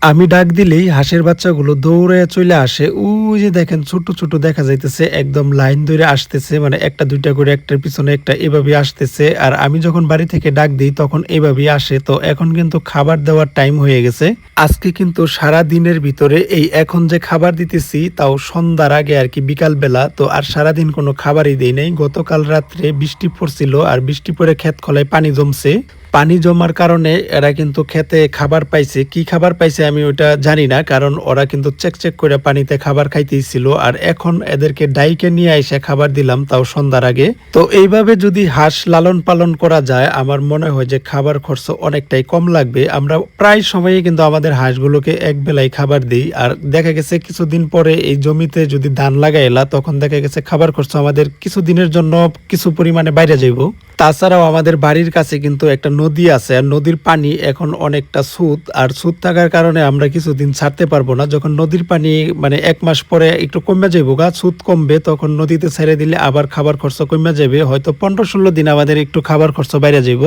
আমি ডাক দিলেই হাঁসের বাচ্চাগুলো দৌড়ে চলে আসে। ওই যে দেখেন ছোট, ছোট দেখা যাইতেছে একদম লাইন ধরে আসতেছে। মানে ১ টা ২ টা করে একটার পিছনে একটা এভাবে আসতেছে। আর আমি যখন বাড়ি থেকে ডাক দেই তখন এভাবেই আসে। তো এখন কিন্তু খাবার দেওয়ার টাইম হয়ে গেছে। আজকে কিন্তু সারাদিনের ভিতরে এই এখন যে খাবার দিতেছি তাও সন্ধ্যার আগে আরকি বিকালবেলা। তো আর সারাদিন কোনো খাবারই দেই নাই। গতকাল রাত্রে বৃষ্টি পড়ছিল আর বৃষ্টি পড়ে ক্ষেত খোলায় পানি জমছে। পানি জমার কারণে এরা কিন্তু খেতে খাবার পাইছে। কি খাবার পাইছে আমি ওইটা জানি না। কারণ ওরা কিন্তু চেক করে পানিতে খাবার খাইতেইছিল। আর এখন এদেরকে ডাইকে নিয়ে আইসা খাবার দিলাম তাও সন্ধ্যার আগে। তো এইভাবে যদি হাঁস লালন পালন করা যায় আমার মনে হয় যে খাবার খরচ অনেকটাই কম লাগবে। আমরা প্রায় সময়ই কিন্তু আমাদের হাঁসগুলোকে একবেলাই খাবার দেই। আর দেখা গেছে কিছুদিন পরে এই জমিতে যদি ধান লাগাইলা তখন দেখা গেছে খাবার খরচ আমাদের কিছুদিনের জন্য কিছু পরিমাণে বাইরে যাইব। তাছাড়াও আমাদের বাড়ির কাছে কিন্তু একটা নদী আছে। আর নদীর পানি এখন অনেকটা স্রোত। আর স্রোত থাকার কারণে আমরা কিছুদিন ছাড়তে পারবো না। যখন নদীর পানি মানে ১ মাস পরে একটু কমে যাইবো গা, স্রোত কমবে তখন নদীতে ছেড়ে দিলে আবার খাবার খরচ কইমা যাবে। হয়তো ১৫-১৬ দিন আমাদের একটু খাবার খরচ বাইরে যাইব।